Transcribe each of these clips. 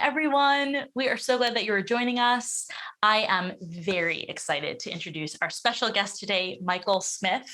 everyone. We are so glad that you are joining us. I am very excited to introduce our special guest today, Michael Smith.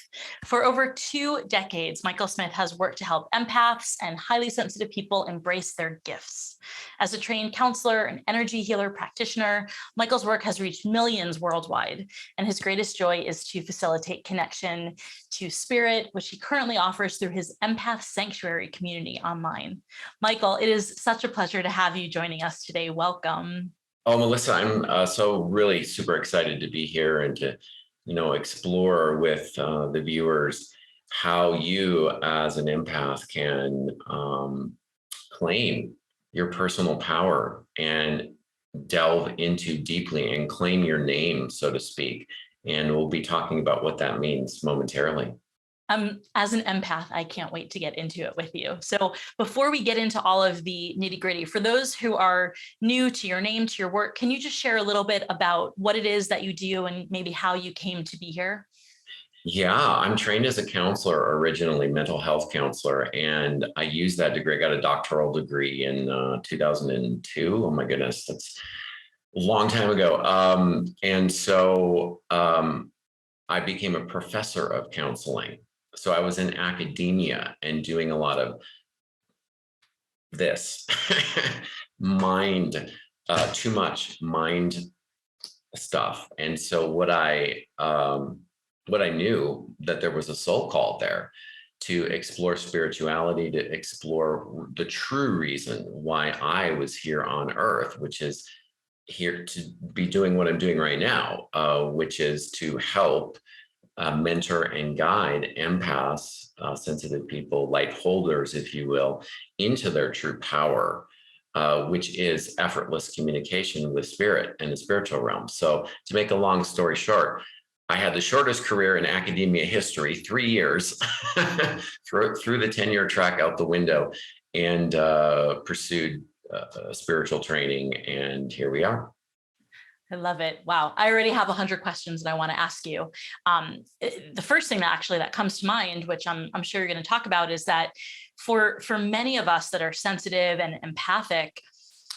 For over 2 decades, Michael Smith has worked to help empaths and highly sensitive people embrace their gifts. As a trained counselor and energy healer practitioner, Michael's work has reached millions worldwide, and his greatest joy is to facilitate connection to spirit, which he currently offers through his Empath Sanctuary community online. Michael, it is such a pleasure to have you joining us today. Welcome. Oh, Melissa, I'm so really super excited to be here and to, explore with the viewers how you as an empath can claim your personal power and delve into deeply and claim your name, so to speak. And we'll be talking about what that means momentarily. As an empath, I can't wait to get into it with you. So before we get into all of the nitty-gritty, for those who are new to your name, to your work, can you just share a little bit about what it is that you do and maybe how you came to be here? Yeah, I'm trained as a counselor, originally mental health counselor, and I used that degree. I got a doctoral degree in 2002. Oh my goodness, that's a long time ago. And so I became a professor of counseling. So I was in academia and doing a lot of this too much mind stuff. And so what I knew that there was a soul call there to explore spirituality, to explore the true reason why I was here on earth, which is here to be doing what I'm doing right now, which is to help mentor and guide empaths, sensitive people, light holders, if you will, into their true power, which is effortless communication with spirit and the spiritual realm. So to make a long story short, I had the shortest career in academia history, 3 years, through the tenure track out the window, and pursued spiritual training, and here we are. I love it. Wow. I already have 100 questions that I want to ask you. The first thing that comes to mind, which I'm sure you're going to talk about, is that for many of us that are sensitive and empathic,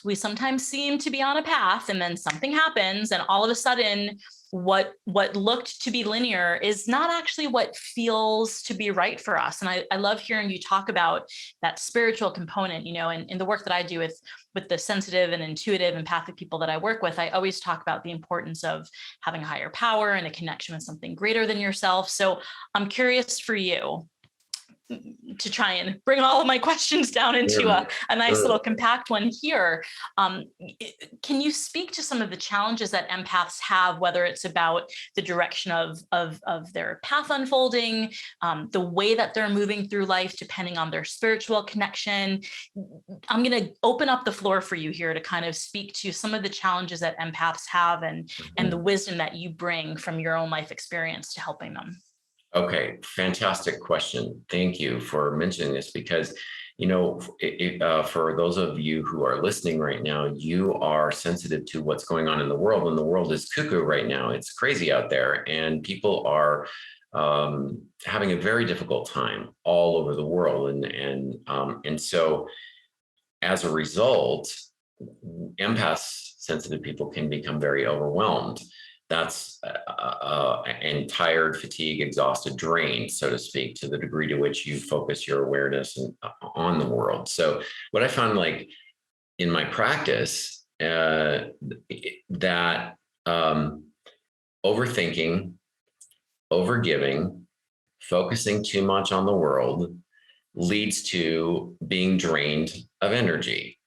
we sometimes seem to be on a path and then something happens and all of a sudden what looked to be linear is not actually what feels to be right for us. And I love hearing you talk about that spiritual component, and in the work that I do with the sensitive and intuitive empathic people that I work with, I always talk about the importance of having a higher power and a connection with something greater than yourself. So I'm curious for you, to try and bring all of my questions down into a nice little compact one here. Can you speak to some of the challenges that empaths have, whether it's about the direction of their path unfolding, the way that they're moving through life, depending on their spiritual connection? I'm going to open up the floor for you here to kind of speak to some of the challenges that empaths have and the wisdom that you bring from your own life experience to helping them. Okay, fantastic question. Thank you for mentioning this because, for those of you who are listening right now, you are sensitive to what's going on in the world, and the world is cuckoo right now. It's crazy out there, and people are having a very difficult time all over the world, and so as a result, empaths, sensitive people, can become very overwhelmed. That's and tired, fatigued, exhausted, drained, so to speak, to the degree to which you focus your awareness on the world. So what I found, like in my practice, that overthinking, overgiving, focusing too much on the world leads to being drained of energy.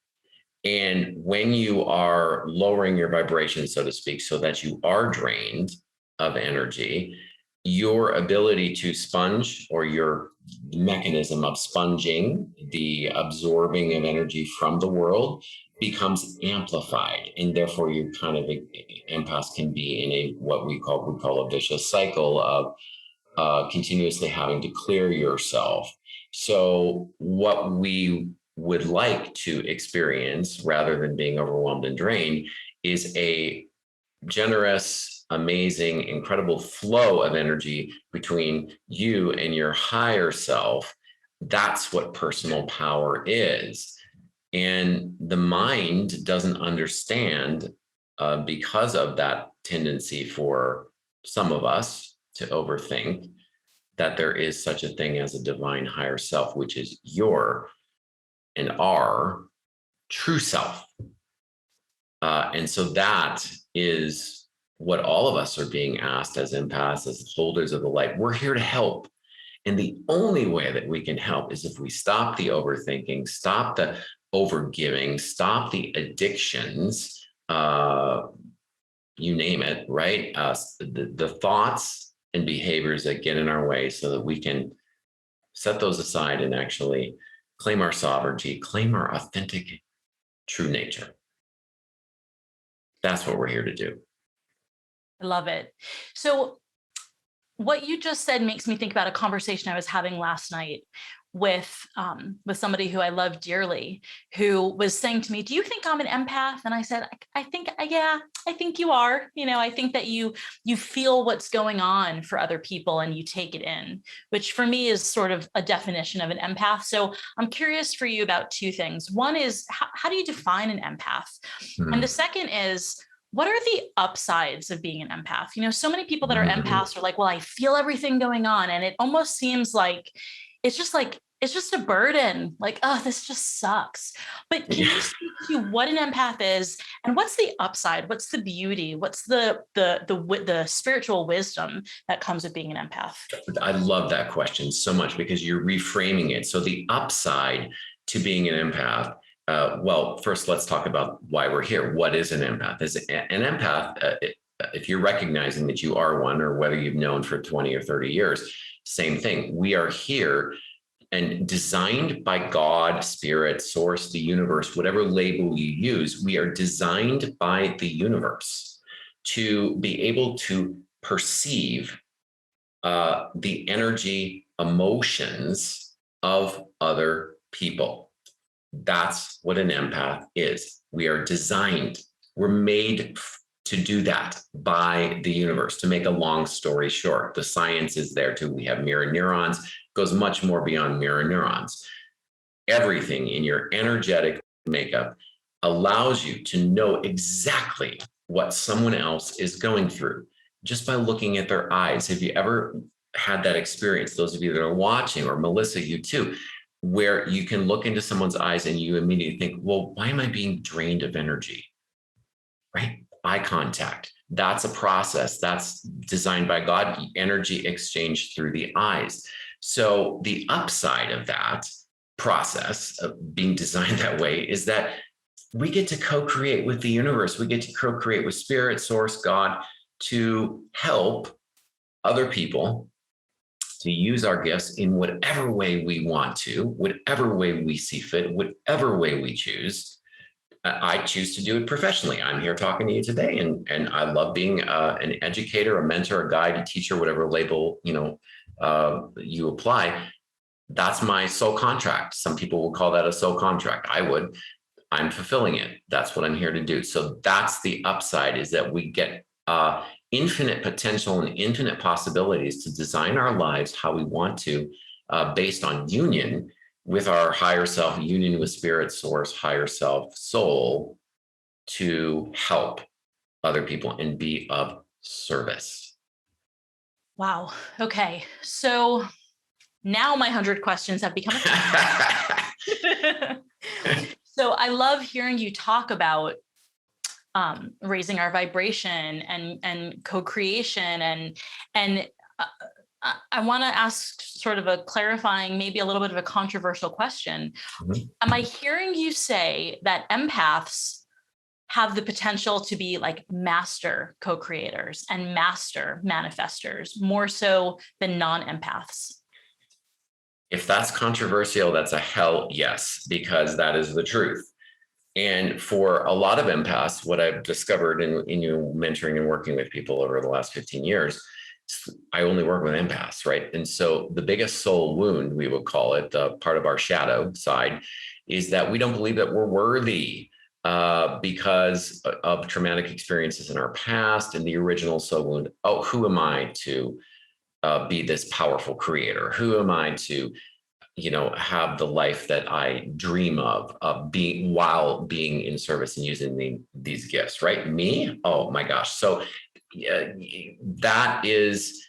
And when you are lowering your vibration, so to speak, so that you are drained of energy, your ability to sponge, or your mechanism of sponging, the absorbing of energy from the world, becomes amplified. And therefore you kind of, empaths can be in what we call a vicious cycle of continuously having to clear yourself. So what we would like to experience, rather than being overwhelmed and drained, is a generous, amazing, incredible flow of energy between you and your higher self. That's what personal power is. And the mind doesn't understand, because of that tendency for some of us to overthink, that there is such a thing as a divine higher self, which is your and our true self. And so that is what all of us are being asked as empaths, as holders of the light. We're here to help. And the only way that we can help is if we stop the overthinking, stop the overgiving, stop the addictions, you name it, right? The thoughts and behaviors that get in our way, so that we can set those aside and actually claim our sovereignty, claim our authentic true nature. That's what we're here to do. I love it. So what you just said makes me think about a conversation I was having last night with somebody who I love dearly, who was saying to me, "Do you think I'm an empath?" And I said, I think, yeah, I think you are. I think that you feel what's going on for other people and you take it in, which for me is sort of a definition of an empath. So I'm curious for you about two things. One is, how do you define an empath? And the second is, what are the upsides of being an empath? So many people that are empaths are like, well, I feel everything going on. And it almost seems like it's just a burden. Like, oh, this just sucks. But can you speak to what an empath is, and what's the upside? What's the beauty? What's the spiritual wisdom that comes with being an empath? I love that question so much, because you're reframing it. So the upside to being an empath, well, first, let's talk about why we're here. What is an empath? Is an empath, if you're recognizing that you are one, or whether you've known for 20 or 30 years, same thing. We are here and designed by God, spirit, source, the universe, whatever label you use. We are designed by the universe to be able to perceive the energy, emotions of other people. That's what an empath is. We are designed, we're made to do that by the universe. To make a long story short, the science is there too. We have mirror neurons, goes much more beyond mirror neurons. Everything in your energetic makeup allows you to know exactly what someone else is going through just by looking at their eyes. Have you ever had that experience? Those of you that are watching, or Melissa, you too, where you can look into someone's eyes and you immediately think, well, why am I being drained of energy? Right? Eye contact. That's a process that's designed by God, energy exchange through the eyes. So the upside of that process of being designed that way is that we get to co-create with the universe. We get to co-create with spirit, source, God, to help other people to use our gifts in whatever way we want to, whatever way we see fit, whatever way we choose. I choose to do it professionally. I'm here talking to you today, and I love being an educator, a mentor, a guide, a teacher, whatever label you apply. That's my soul contract. Some people will call that a soul contract. I would. I'm fulfilling it. That's what I'm here to do. So that's the upside, is that we get infinite potential and infinite possibilities to design our lives how we want to, based on union with our higher self, union with spirit, source, higher self, soul, to help other people and be of service. Wow. Okay. So now my 100 questions have become So I love hearing you talk about raising our vibration and co-creation, and I want to ask sort of a clarifying, maybe a little bit of a controversial question. Mm-hmm. Am I hearing you say that empaths have the potential to be like master co-creators and master manifestors, more so than non-empaths? If that's controversial, that's a hell yes, because that is the truth. And for a lot of empaths, what I've discovered in mentoring and working with people over the last 15 years, I only work with empaths, right? And so the biggest soul wound, we would call it, the part of our shadow side, is that we don't believe that we're worthy because of traumatic experiences in our past and the original soul wound. Oh, who am I to be this powerful creator? Who am I to have the life that I dream of being while being in service and using these gifts, right? Me? Oh my gosh. So that is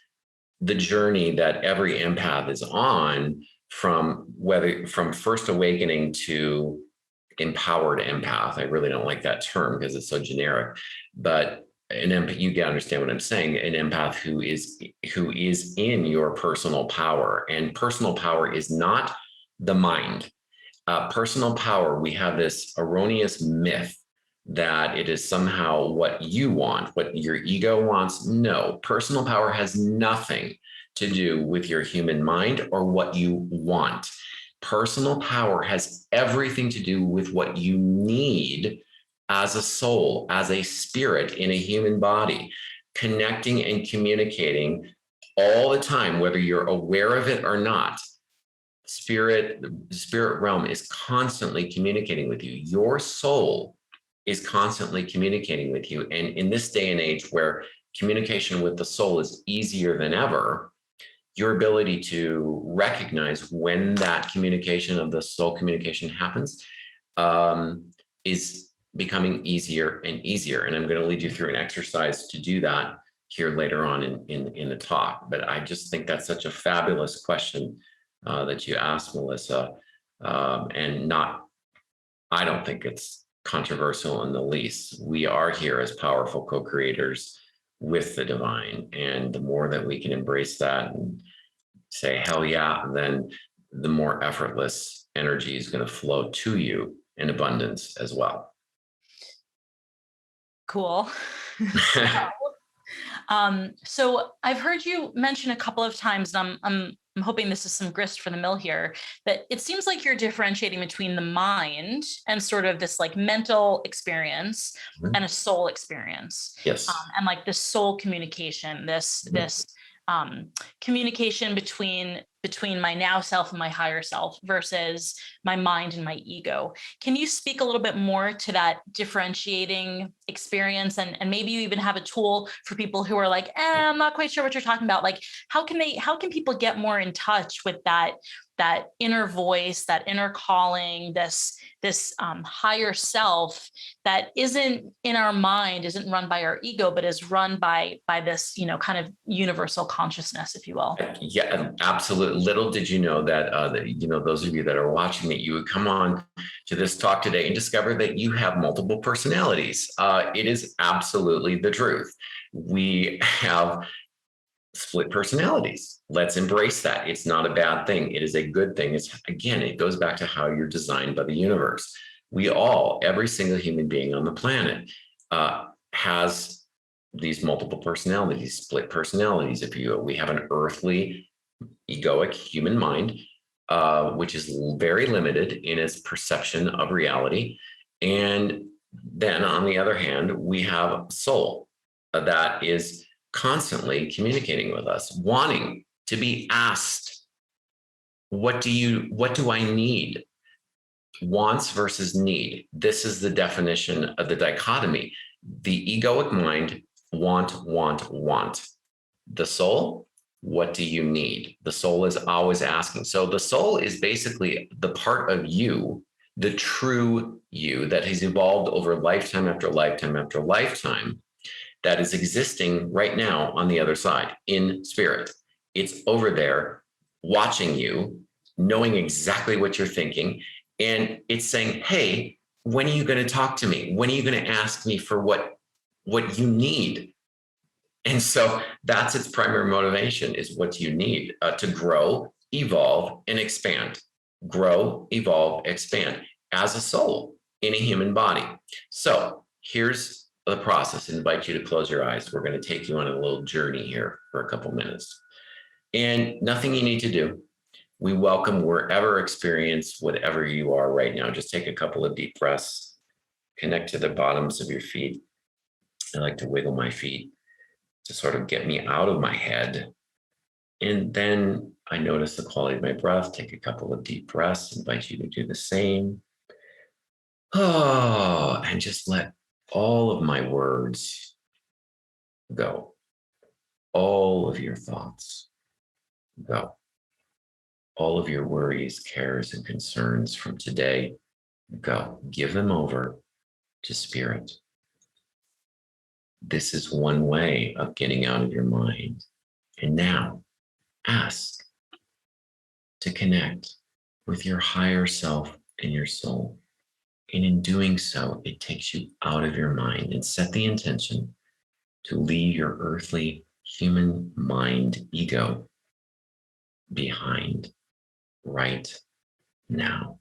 the journey that every empath is on, from first awakening to empowered empath. I really don't like that term because it's so generic, but an empath, you can understand what I'm saying, an empath who is in your personal power. And personal power is not the mind. Personal power, we have this erroneous myth that it is somehow what you want, what your ego wants. No, personal power has nothing to do with your human mind or what you want. Personal power has everything to do with what you need as a soul, as a spirit in a human body, connecting and communicating all the time, whether you're aware of it or not. The spirit realm is constantly communicating with you. Your soul is constantly communicating with you. And in this day and age where communication with the soul is easier than ever, your ability to recognize when that communication of the soul communication happens is becoming easier and easier. And I'm going to lead you through an exercise to do that here later on in the talk. But I just think that's such a fabulous question that you asked, Melissa. And I don't think it's controversial in the least. We are here as powerful co-creators with the divine. And the more that we can embrace that and say, hell yeah, then the more effortless energy is going to flow to you in abundance as well. Cool. So I've heard you mention a couple of times, and I'm hoping this is some grist for the mill here, that it seems like you're differentiating between the mind and sort of this like mental experience and a soul experience. Yes. And like this soul communication, this communication between my now self and my higher self versus my mind and my ego. Can you speak a little bit more to that differentiating experience? And maybe you even have a tool for people who are like, I'm not quite sure what you're talking about. Like, how can people get more in touch with that inner voice, that inner calling, this higher self that isn't in our mind, isn't run by our ego, but is run by this, kind of universal consciousness, if you will? Yeah, absolutely. Little did you know that, those of you that are watching, that you would come on to this talk today and discover that you have multiple personalities. It is absolutely the truth. We have split personalities. Let's embrace that. It's not a bad thing. It is a good thing. It goes back to how you're designed by the universe. Every single human being on the planet has these multiple personalities, split personalities, if you will. We have an earthly, egoic human mind, which is very limited in its perception of reality. And then on the other hand, we have soul that is constantly communicating with us, wanting to be asked, what do I need? Wants versus need. This is the definition of the dichotomy. The egoic mind, want. The soul, what do you need? The soul is always asking. So the soul is basically the part of you, the true you that has evolved over lifetime after lifetime after lifetime, that is existing right now on the other side in spirit. It's over there watching you, knowing exactly what you're thinking. And it's saying, hey, when are you going to talk to me? When are you going to ask me for what you need? And so that's its primary motivation, is what you need to grow, evolve, and expand. Grow, evolve, expand as a soul in a human body. So here's the process. I invite you to close your eyes. We're going to take you on a little journey here for a couple minutes. And nothing you need to do. We welcome wherever experience, whatever you are right now. Just take a couple of deep breaths. Connect to the bottoms of your feet. I like to wiggle my feet to sort of get me out of my head. And then I notice the quality of my breath. Take a couple of deep breaths. Invite you to do the same. Oh, and just let all of my words go. All of your thoughts go. all of your worries, cares, and concerns from today, go. Give them over to spirit. This is one way of getting out of your mind. And now ask to connect with your higher self and your soul. And in doing so, it takes you out of your mind, and set the intention to leave your earthly human mind ego behind right now.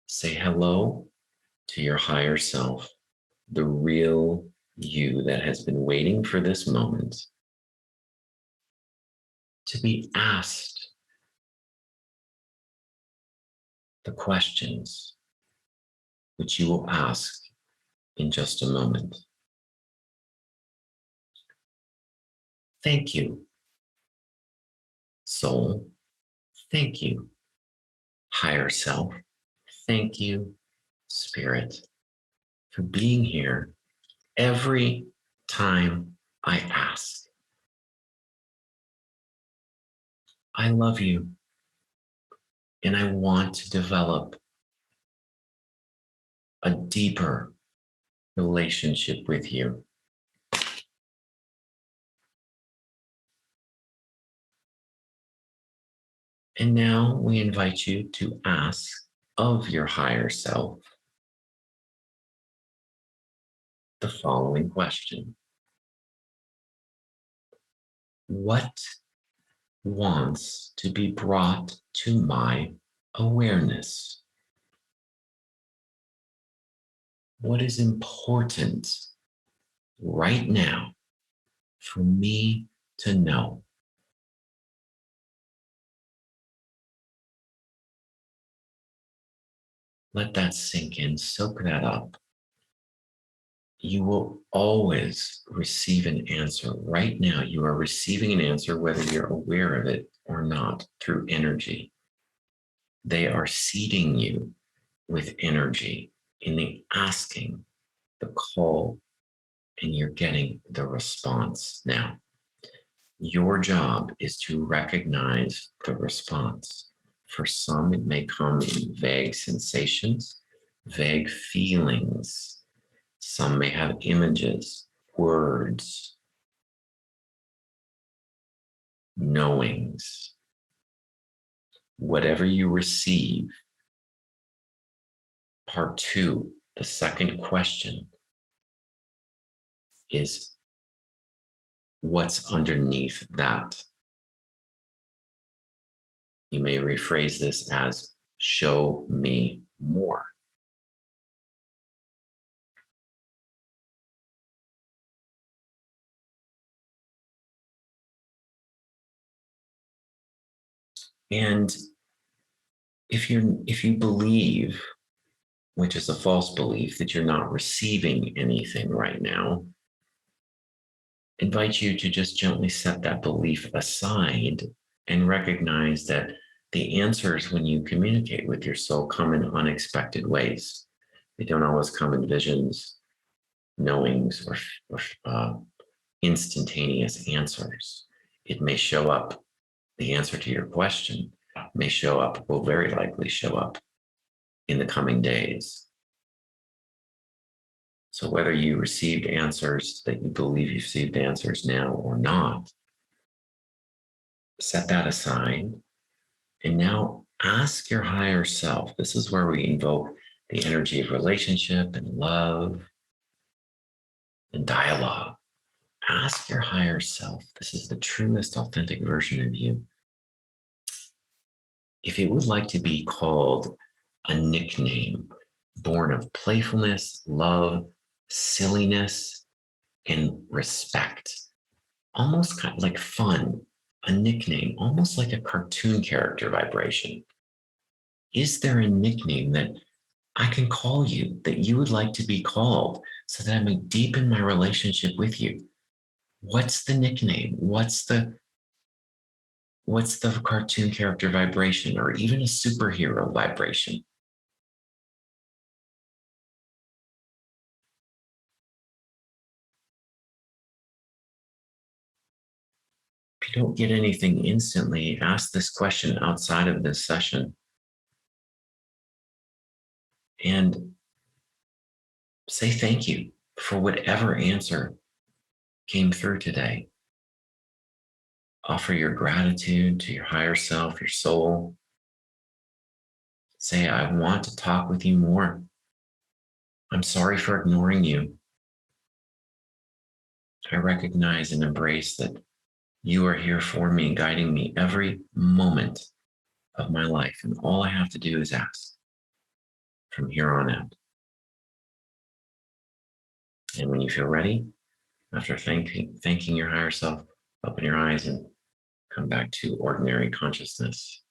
Say hello to your higher self, the real you that has been waiting for this moment to be asked the questions which you will ask in just a moment. Thank you, soul. Thank you, higher self. Thank you, spirit, for being here every time I ask. I love you, and I want to develop a deeper relationship with you. And now we invite you to ask of your higher self the following question: what wants to be brought to my awareness? What is important right now for me to know? Let that sink in, soak that up. You will always receive an answer. Right now, you are receiving an answer, whether you're aware of it or not, through energy. They are seeding you with energy in the asking, the call, and you're getting the response now. Your job is to recognize the response. For some, it may come in vague sensations, vague feelings. Some may have images, words, knowings. Whatever you receive, part two, the second question is, what's underneath that? You may rephrase this as, show me more. And if you believe, which is a false belief, that you're not receiving anything right now, invite you to just gently set that belief aside and recognize that the answers when you communicate with your soul come in unexpected ways. They don't always come in visions, knowings, or instantaneous answers. It may show up, the answer to your question may show up, will very likely show up in the coming days. So whether you received answers that you believe you received answers now or not, set that aside and now ask your higher self. This is where we invoke the energy of relationship and love and dialogue. Ask your higher self. This is the truest, authentic version of you. If it would like to be called a nickname born of playfulness, love, silliness, and respect, almost kind of like fun, a nickname, almost like a cartoon character vibration. Is there a nickname that I can call you, that you would like to be called, so that I may deepen my relationship with you? What's the nickname? What's the cartoon character vibration, or even a superhero vibration? you don't get anything instantly, ask this question outside of this session. And say thank you for whatever answer came through today. Offer your gratitude to your higher self, your soul. Say, I want to talk with you more. I'm sorry for ignoring you. I recognize and embrace that you are here for me, guiding me every moment of my life. And all I have to do is ask from here on out. And when you feel ready, after thanking your higher self, open your eyes and come back to ordinary consciousness.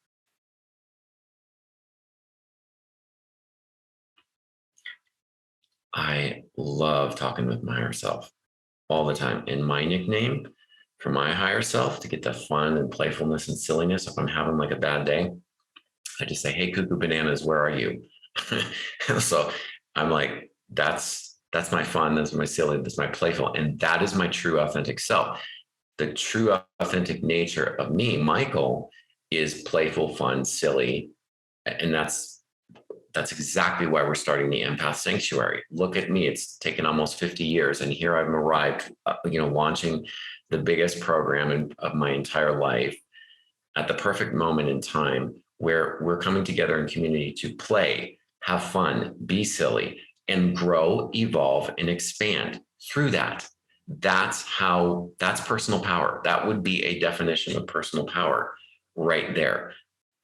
I love talking with my higher self all the time. And my nickname for my higher self, to get the fun and playfulness and silliness, if I'm having like a bad day, I just say, hey, cuckoo bananas, where are you? So I'm like, that's my fun, that's my silly, that's my playful. And that is my true authentic self. The true authentic nature of me, Michael, is playful, fun, silly. And that's exactly why we're starting the Empath Sanctuary. Look at me, it's taken almost 50 years. And here I've arrived, launching the biggest program of my entire life at the perfect moment in time, where we're coming together in community to play, have fun, be silly, and grow, evolve, and expand through that. That's personal power. That would be a definition of personal power right there.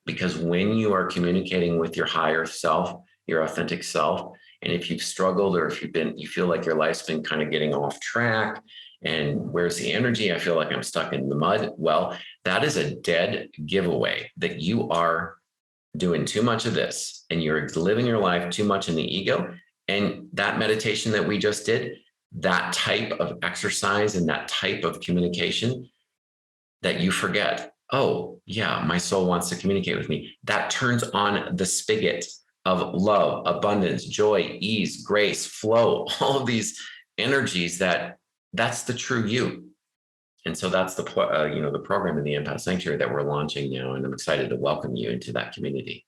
Because when you are communicating with your higher self, your authentic self, and if you've struggled, or if you feel like your life's been kind of getting off track, and where's the energy? I feel like I'm stuck in the mud. Well, that is a dead giveaway that you are doing too much of this and you're living your life too much in the ego. And that meditation that we just did, that type of exercise and that type of communication, that you forget, oh yeah, my soul wants to communicate with me. That turns on the spigot of love, abundance, joy, ease, grace, flow, all of these energies that's the true you. And so that's the program in the Empath Sanctuary that we're launching now. And I'm excited to welcome you into that community.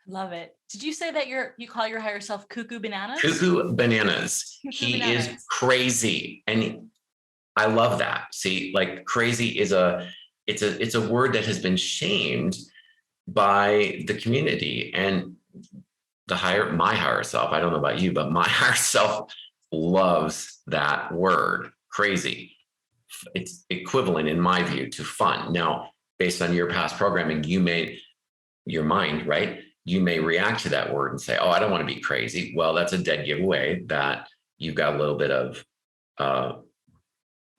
Love it. Did you say that you call your higher self cuckoo bananas? Cuckoo bananas. He bananas. is crazy. And I love that. See, like crazy is it's a word that has been shamed by the community, and my higher self, I don't know about you, but my higher self loves that word, crazy. It's equivalent, in my view, to fun. Now, based on your past programming, your mind, right? You may react to that word and say, oh, I don't want to be crazy. Well, that's a dead giveaway that you've got a little bit of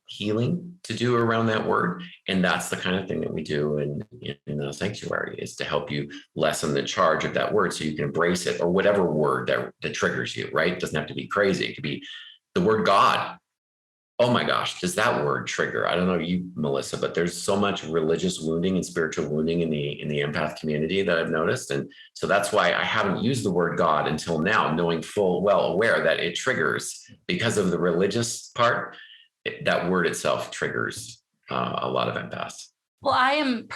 healing to do around that word. And that's the kind of thing that we do in the sanctuary, is to help you lessen the charge of that word so you can embrace it, or whatever word that triggers you, right? It doesn't have to be crazy. It could be the word God. Oh my gosh, does that word trigger? I don't know you, Melissa, but there's so much religious wounding and spiritual wounding in the empath community that I've noticed. And so that's why I haven't used the word God until now, knowing full well aware that it triggers, because of the religious part. That word itself triggers a lot of empaths. Well, I'm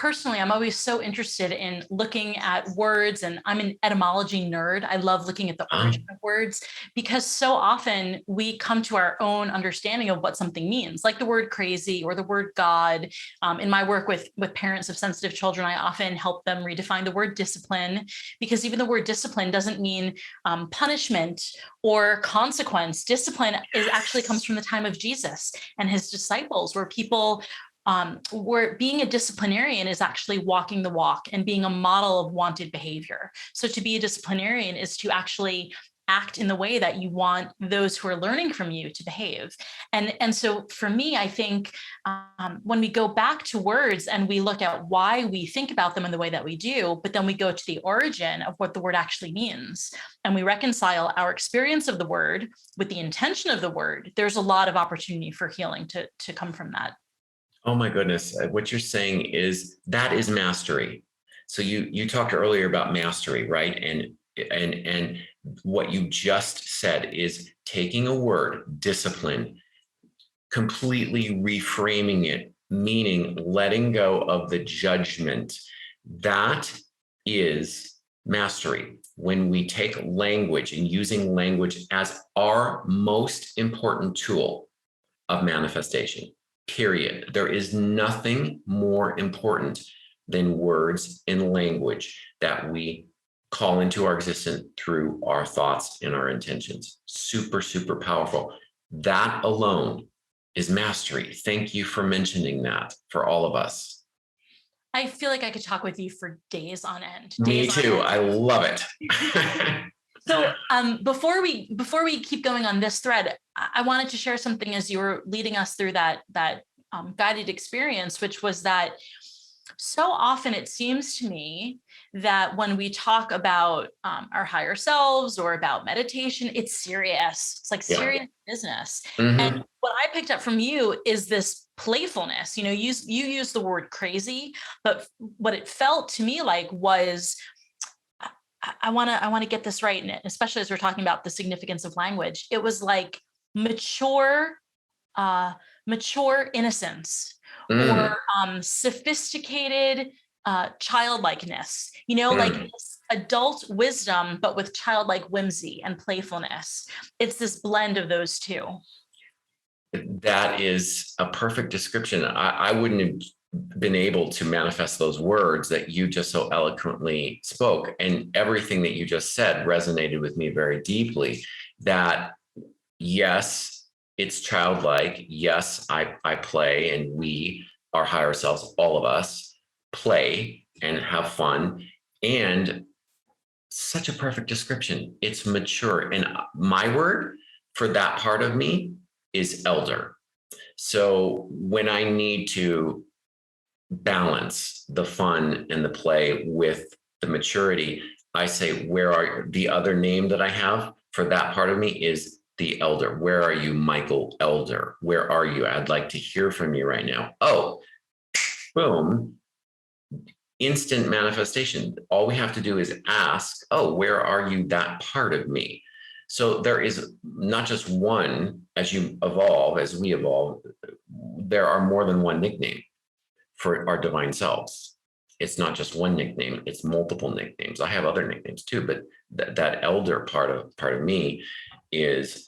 always so interested in looking at words, and I'm an etymology nerd. I love looking at the origin of words, because so often we come to our own understanding of what something means, like the word crazy or the word God. In my work with parents of sensitive children, I often help them redefine the word discipline, because even the word discipline doesn't mean punishment or consequence. Discipline actually comes from the time of Jesus and his disciples, where people where being a disciplinarian is actually walking the walk and being a model of wanted behavior. So to be a disciplinarian is to actually act in the way that you want those who are learning from you to behave. And so for me, I think when we go back to words and we look at why we think about them in the way that we do, but then we go to the origin of what the word actually means, and we reconcile our experience of the word with the intention of the word, there's a lot of opportunity for healing to come from that. Oh my goodness. What you're saying is mastery. So you talked earlier about mastery, right? And what you just said is taking a word, discipline, completely reframing it, meaning letting go of the judgment. That is mastery. When we take language and using language as our most important tool of manifestation, period. There is nothing more important than words and language that we call into our existence through our thoughts and our intentions. Super, super powerful. That alone is mastery. Thank you for mentioning that for all of us. I feel like I could talk with you for days on end. Me too. I love it. So before we keep going on this thread, I wanted to share something as you were leading us through that guided experience, which was that so often it seems to me that when we talk about our higher selves or about meditation, it's serious. It's like serious business. Mm-hmm. And what I picked up from you is this playfulness. You use the word crazy, but what it felt to me like was, I want to get this right, and especially as we're talking about the significance of language, it was like mature innocence, or sophisticated childlikeness, like this adult wisdom, but with childlike whimsy and playfulness. It's this blend of those two. That is a perfect description. I wouldn't have been able to manifest those words that you just so eloquently spoke. And everything that you just said resonated with me very deeply. That, yes, it's childlike. Yes, I play, and we, our higher selves, all of us, play and have fun. And such a perfect description. It's mature. And my word for that part of me is elder. So when I need to balance the fun and the play with the maturity, I say, where are the other name that I have for that part of me is the elder. Where are you, Michael Elder? Where are you? I'd like to hear from you right now. Oh, boom. Instant manifestation. All we have to do is ask, oh, where are you, that part of me? So there is not just one, as you evolve, as we evolve, there are more than one nickname for our divine selves. It's not just one nickname, it's multiple nicknames. I have other nicknames too, but that elder part of me is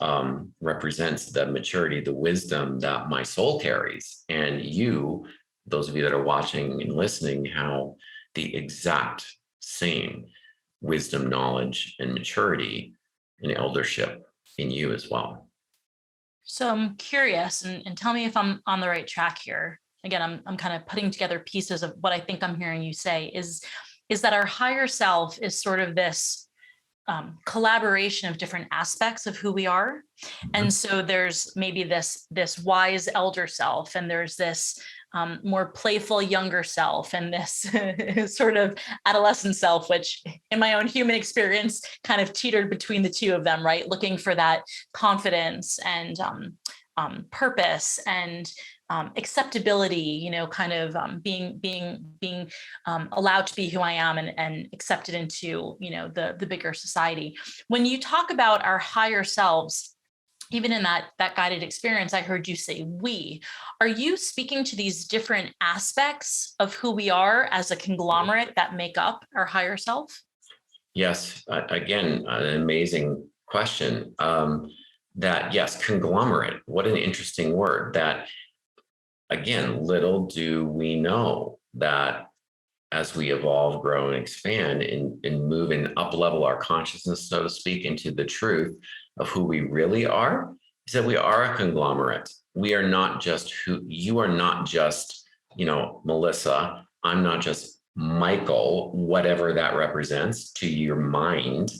represents the maturity, the wisdom that my soul carries. And you, those of you that are watching and listening, have the exact same wisdom, knowledge, and maturity and eldership in you as well. So I'm curious, and tell me if I'm on the right track here. Again, I'm kind of putting together pieces of what I think I'm hearing you say is that our higher self is sort of this collaboration of different aspects of who we are. And so there's maybe this wise elder self, and there's this more playful younger self, and this sort of adolescent self, which in my own human experience kind of teetered between the two of them, right? Looking for that confidence and purpose and acceptability, kind of being allowed to be who I am and accepted into, the bigger society. When you talk about our higher selves, even in that guided experience, I heard you say we. Are you speaking to these different aspects of who we are as a conglomerate that make up our higher self? Yes. Again, an amazing question. Yes, conglomerate. What an interesting word. That, again, little do we know that as we evolve, grow, and expand and move and up-level our consciousness, so to speak, into the truth of who we really are, is that we are a conglomerate. We are not just you are not just, Melissa. I'm not just Michael, whatever that represents to your mind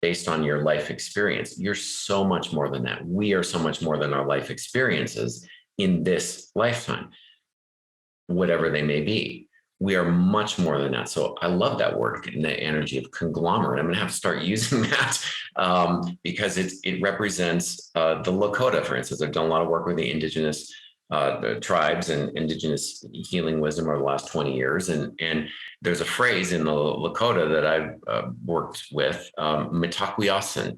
based on your life experience. You're so much more than that. We are so much more than our life experiences in this lifetime, whatever they may be. We are much more than that. So I love that word and the energy of conglomerate. I'm going to have to start using that because it represents the Lakota, for instance. I've done a lot of work with the indigenous the tribes and indigenous healing wisdom over the last 20 years. And there's a phrase in the Lakota that I've worked with, mitakuyasin,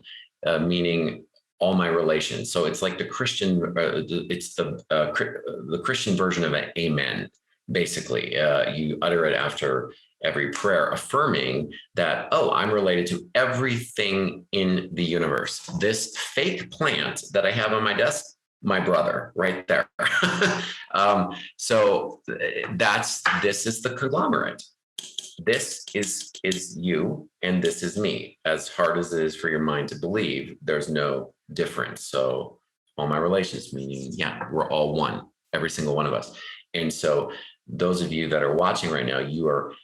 meaning all my relations. So it's like the Christian, it's the Christian version of an amen. Basically, you utter it after every prayer, affirming that, oh, I'm related to everything in the universe. This fake plant that I have on my desk, my brother, right there. So this is the conglomerate. This is you, and this is me. As hard as it is for your mind to believe, there's no difference. So all my relations, meaning, yeah, we're all one, every single one of us. And so those of you that are watching right now, you are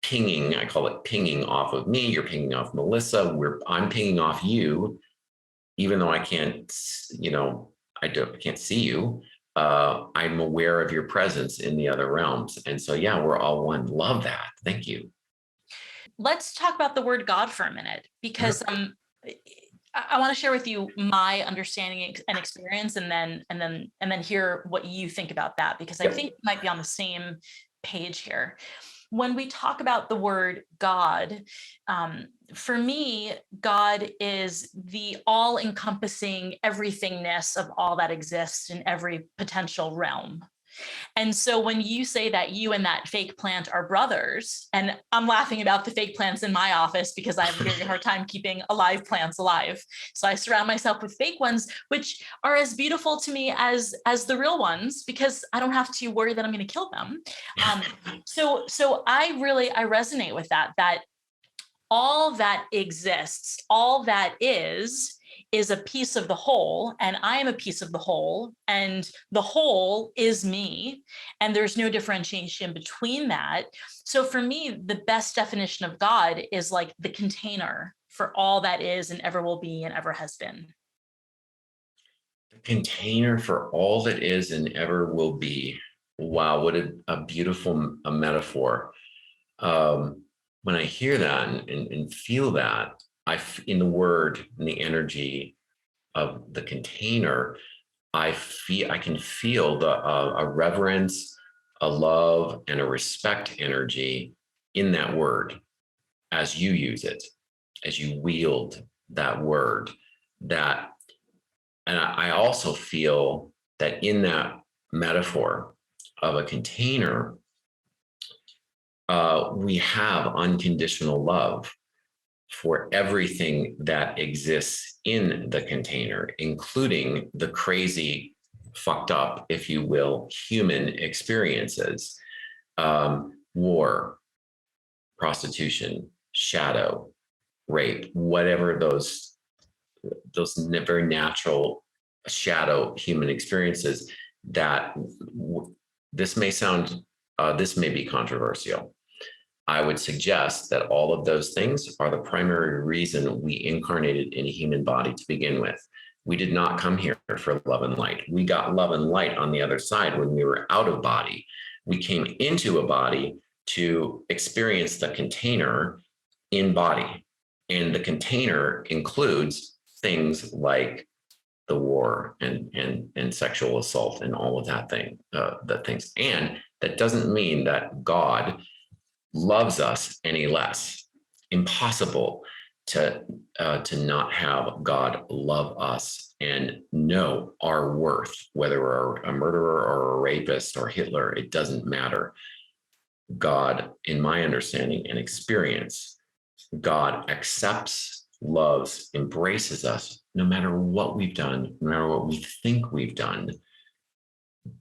pinging, I call it pinging off of me. You're pinging off Melissa. I'm pinging off you, even though I can't, I can't see you. I'm aware of your presence in the other realms. And so, yeah, we're all one. Love that. Thank you. Let's talk about the word God for a minute, because I want to share with you my understanding and experience, and then hear what you think about that, because I think we might be on the same page here. When we talk about the word God, for me, God is the all-encompassing everythingness of all that exists in every potential realm. And so when you say that you and that fake plant are brothers, and I'm laughing about the fake plants in my office because I have a very hard time keeping alive plants alive. So I surround myself with fake ones, which are as beautiful to me as the real ones, because I don't have to worry that I'm going to kill them. So I resonate with that all that exists, all that is a piece of the whole, and I am a piece of the whole, and the whole is me, and there's no differentiation between that. So for me, the best definition of God is like the container for all that is and ever will be and ever has been. The container for all that is and ever will be. Wow, what a beautiful metaphor. When I hear that and feel that, in the word, in the energy of the container, I can feel a reverence, a love, and a respect energy in that word as you use it, as you wield that word. And I also feel that in that metaphor of a container, we have unconditional love for everything that exists in the container, including the crazy, fucked up, if you will, human experiences, war, prostitution, shadow, rape, whatever those very natural shadow human experiences. This may be controversial. I would suggest that all of those things are the primary reason we incarnated in a human body to begin with. We did not come here for love and light. We got love and light on the other side when we were out of body. We came into a body to experience the container in body. And the container includes things like the war and sexual assault and all of that things. And that doesn't mean that God loves us any less. Impossible to not have God love us and know our worth, whether we're a murderer or a rapist or Hitler, it doesn't matter. God, in my understanding and experience, God accepts, loves, embraces us no matter what we've done, no matter what we think we've done.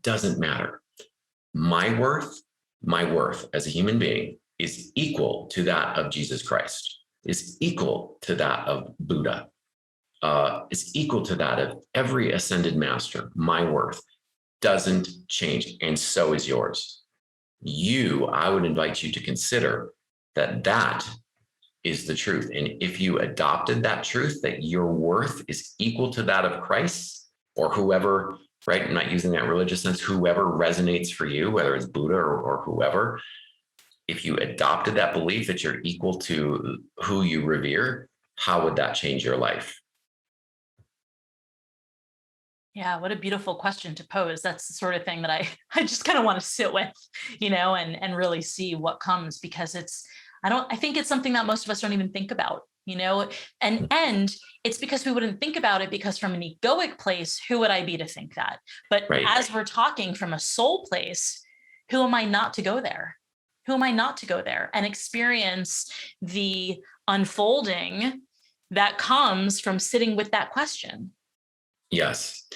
Doesn't matter. My worth as a human being is equal to that of Jesus Christ, is equal to that of Buddha, is equal to that of every ascended master. My worth doesn't change, and so is yours. I would invite you to consider that is the truth. And if you adopted that truth, that your worth is equal to that of Christ or whoever, right? I'm not using that religious sense, whoever resonates for you, whether it's Buddha or whoever. If you adopted that belief that you're equal to who you revere, how would that change your life? Yeah, what a beautiful question to pose. That's the sort of thing that I just kind of want to sit with, and really see what comes, because I think it's something that most of us don't even think about. and it's because we wouldn't think about it, because from an egoic place, who would I be to think that? But Right. as we're talking from a soul place, who am I not to go there? Who am I not to go there and experience the unfolding that comes from sitting with that question? Yes.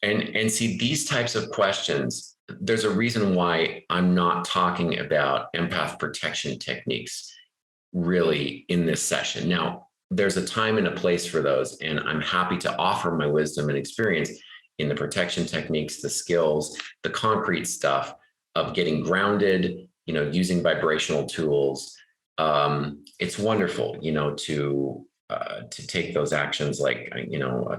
And see, these types of questions, there's a reason why I'm not talking about empath protection techniques really in this session. Now, there's a time and a place for those, and I'm happy to offer my wisdom and experience in the protection techniques, the skills, the concrete stuff of getting grounded, using vibrational tools. It's wonderful, to take those actions, like,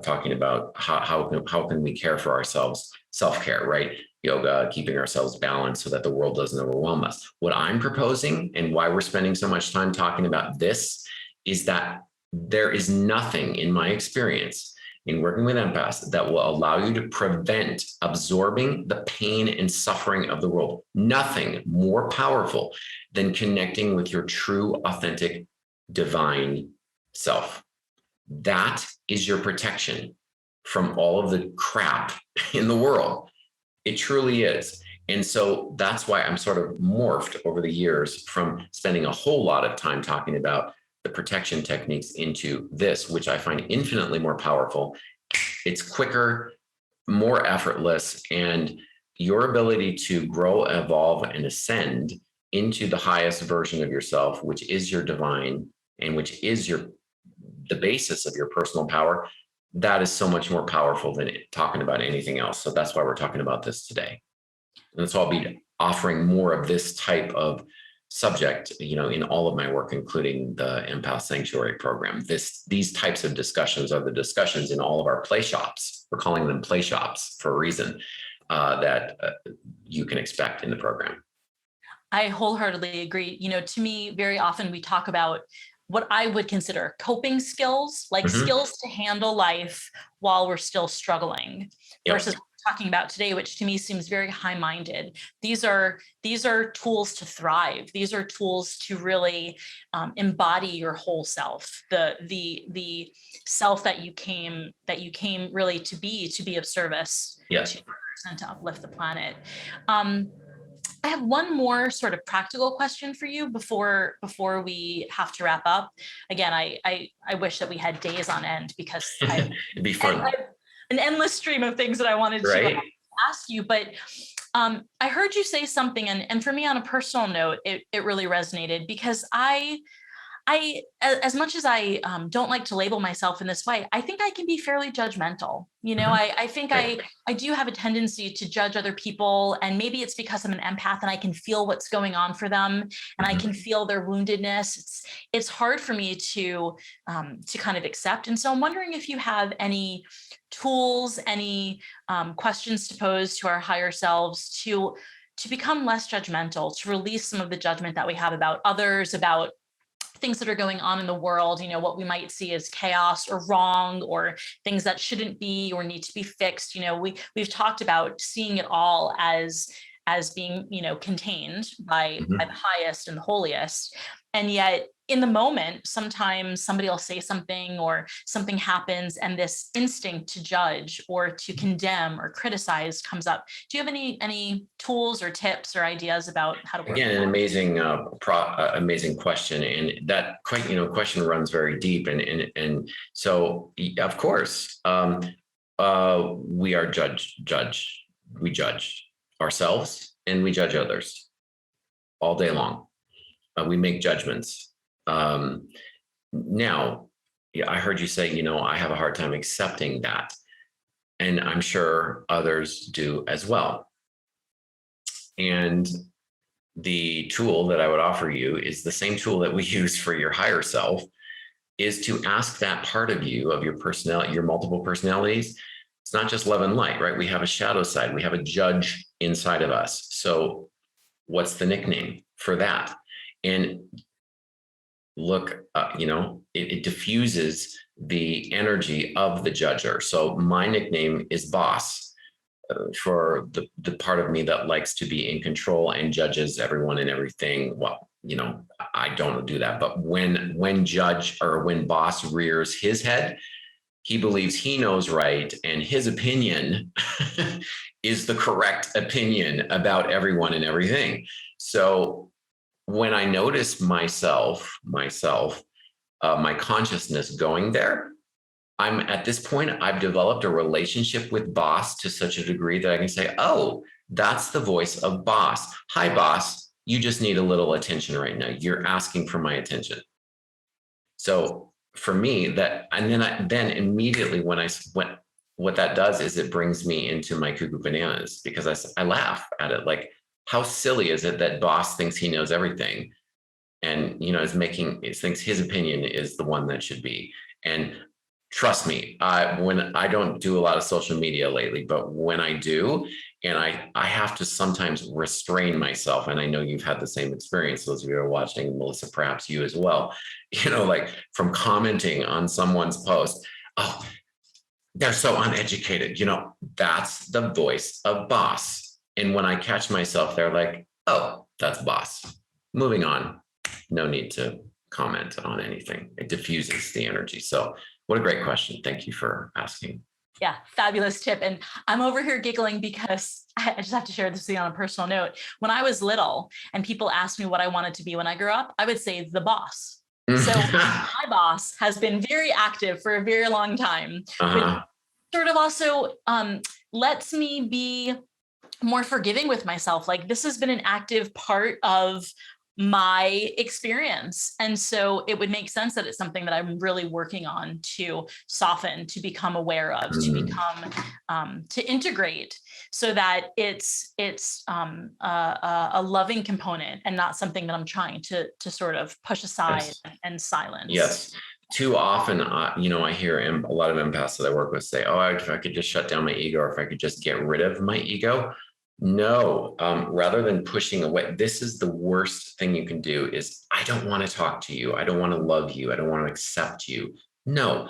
talking about how can we care for ourselves, self-care, right? Yoga, keeping ourselves balanced so that the world doesn't overwhelm us. What I'm proposing, and why we're spending so much time talking about this, is that there is nothing in my experience in working with empaths that will allow you to prevent absorbing the pain and suffering of the world. Nothing more powerful than connecting with your true, authentic, divine self. That is your protection from all of the crap in the world. It truly is. And so that's why I'm sort of morphed over the years from spending a whole lot of time talking about the protection techniques into this, which I find infinitely more powerful. It's quicker, more effortless, and your ability to grow, evolve, and ascend into the highest version of yourself, which is your divine and which is the basis of your personal power, that is so much more powerful than talking about anything else. So that's why we're talking about this today. And so I'll be offering more of this type of subject, in all of my work, including the Empath Sanctuary program. These types of discussions are the discussions in all of our play shops. We're calling them play shops for a reason, that you can expect in the program. I wholeheartedly agree. To me, very often we talk about what I would consider coping skills, like skills to handle life while we're still struggling, versus what we're talking about today, which to me seems very high-minded. These are tools to thrive. These are tools to really embody your whole self, the self that you came really to be of service to others and to uplift the planet. I have one more sort of practical question for you before we have to wrap up. Again, I wish that we had days on end, because it'd be fun. I have an endless stream of things that I wanted to ask you. But I heard you say something, and for me, on a personal note, it really resonated, because I, as much as I don't like to label myself in this way, I think I can be fairly judgmental. I think I do have a tendency to judge other people, and maybe it's because I'm an empath and I can feel what's going on for them, and I can feel their woundedness. It's hard for me to kind of accept. And so I'm wondering if you have any tools, any questions to pose to our higher selves to become less judgmental, to release some of the judgment that we have about others, about things that are going on in the world, what we might see as chaos or wrong, or things that shouldn't be or need to be fixed. We've talked about seeing it all as being, contained by the highest and the holiest. And yet in the moment, sometimes somebody will say something or something happens, and this instinct to judge or to condemn or criticize comes up. Do you have any tools or tips or ideas about how to work? Again, an amazing, amazing question, and that question runs very deep, and so of course, we are judge. We judge ourselves and we judge others all day long. We make judgments. Now, I heard you say, I have a hard time accepting that. And I'm sure others do as well. And the tool that I would offer you is the same tool that we use for your higher self, is to ask that part of you, of your personality, your multiple personalities. It's not just love and light, right? We have a shadow side. We have a judge inside of us. So what's the nickname for that? And look, it diffuses the energy of the judger. So my nickname is Boss. for the part of me that likes to be in control and judges everyone and everything. Well, I don't do that. But when judge or when boss rears his head, he believes he knows right, and his opinion is the correct opinion about everyone and everything. So when I notice myself, my consciousness going there, I'm at this point, I've developed a relationship with boss to such a degree that I can say, oh, that's the voice of boss. Hi, boss. You just need a little attention right now. You're asking for my attention. So for me, then immediately when what that does is it brings me into my cuckoo bananas, because I laugh at it. Like, how silly is it that boss thinks he knows everything, and thinks his opinion is the one that should be. And trust me, when I don't do a lot of social media lately, but when I do, and I have to sometimes restrain myself, and I know you've had the same experience, those of you who are watching, Melissa, perhaps you as well, like from commenting on someone's post, oh, they're so uneducated, that's the voice of boss. And when I catch myself there, like, oh, that's boss. Moving on. No need to comment on anything. It diffuses the energy. So what a great question. Thank you for asking. Yeah, fabulous tip. And I'm over here giggling because I just have to share this with you on a personal note. When I was little and people asked me what I wanted to be when I grew up, I would say the boss. So my boss has been very active for a very long time, which sort of also lets me be more forgiving with myself. Like, this has been an active part of my experience. And so it would make sense that it's something that I'm really working on to soften, to become aware of, to become, to integrate, so that it's a loving component and not something that I'm trying to sort of push aside and silence. Yes. Too often, I hear a lot of empaths that I work with say, oh, if I could just shut down my ego, or if I could just get rid of my ego. No, rather than pushing away, this is the worst thing you can do is, I don't want to talk to you. I don't want to love you. I don't want to accept you. No,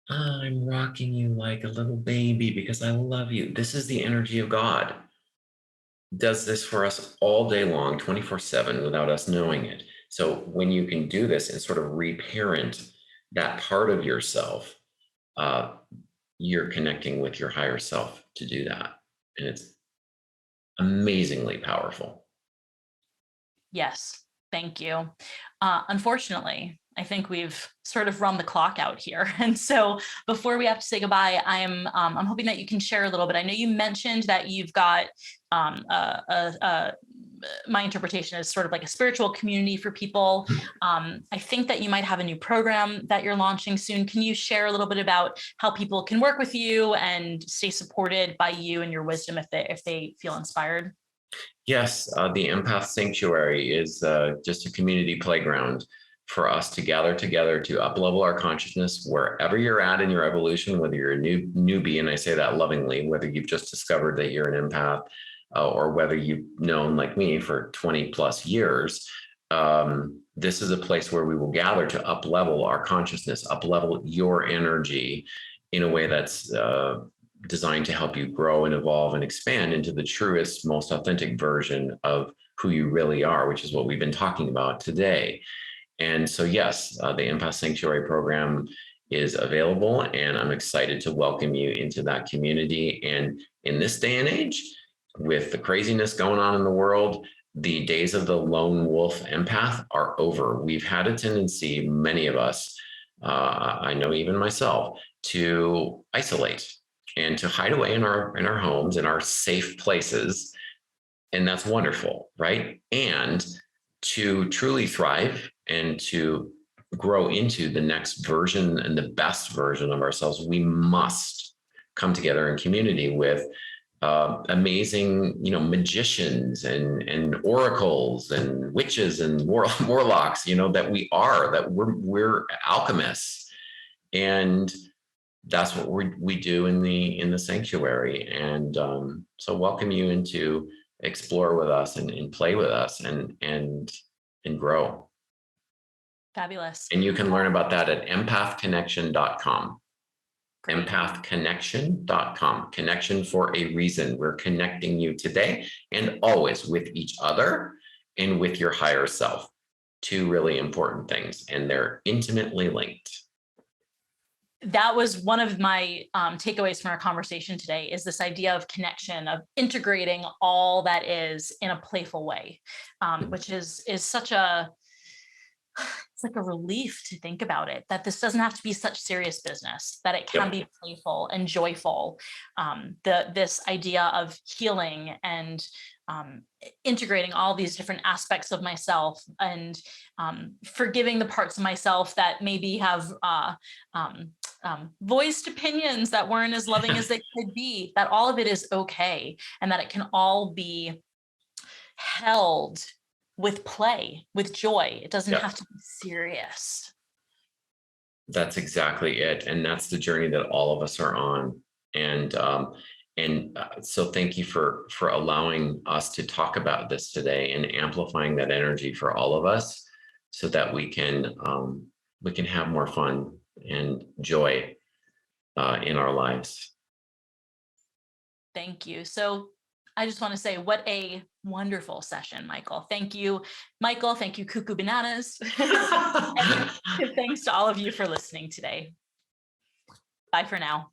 I'm rocking you like a little baby because I love you. This is the energy of God. Does this for us all day long, 24/7, without us knowing it. So when you can do this and sort of reparent that part of yourself, you're connecting with your higher self to do that. And it's amazingly powerful. Yes, thank you. Unfortunately, I think we've sort of run the clock out here. And so before we have to say goodbye, I'm hoping that you can share a little bit. I know you mentioned that you've got my interpretation is sort of like a spiritual community for people. I think that you might have a new program that you're launching soon. Can you share a little bit about how people can work with you and stay supported by you and your wisdom if they feel inspired? Yes, the Empath Sanctuary is just a community playground for us to gather together to up-level our consciousness wherever you're at in your evolution, whether you're a newbie, and I say that lovingly, whether you've just discovered that you're an empath, or whether you've known, like me, for 20 plus years. This is a place where we will gather to up-level our consciousness, up-level your energy in a way that's designed to help you grow and evolve and expand into the truest, most authentic version of who you really are, which is what we've been talking about today. And so, yes, the Empath Sanctuary program is available, and I'm excited to welcome you into that community. And in this day and age, with the craziness going on in the world, the days of the lone wolf empath are over. We've had a tendency, many of us, I know even myself, to isolate and to hide away in our homes, in our safe places. And that's wonderful, right? And to truly thrive and to grow into the next version and the best version of ourselves, we must come together in community with amazing, magicians and oracles and witches and warlocks, that we're alchemists. And that's what we do in the sanctuary. And so welcome you in to explore with us and play with us and grow. Fabulous. And you can learn about that at empathconnection.com. empathconnection.com. Connection for a reason. We're connecting you today and always with each other and with your higher self. Two really important things, and they're intimately linked. That was one of my takeaways from our conversation today, is this idea of connection, of integrating all that is in a playful way, which is such a, it's like a relief to think about it, that this doesn't have to be such serious business, that it can be playful and joyful. This idea of healing and integrating all these different aspects of myself, and forgiving the parts of myself that maybe have voiced opinions that weren't as loving as they could be, that all of it is okay, and that it can all be held with play, with joy. It doesn't have to be serious. That's exactly it. And that's the journey that all of us are on. And so thank you for allowing us to talk about this today and amplifying that energy for all of us, so that we can have more fun and joy in our lives. Thank you. So I just want to say, what a wonderful session, Michael. Thank you, Michael. Thank you, Cuckoo Bananas. And thanks to all of you for listening today. Bye for now.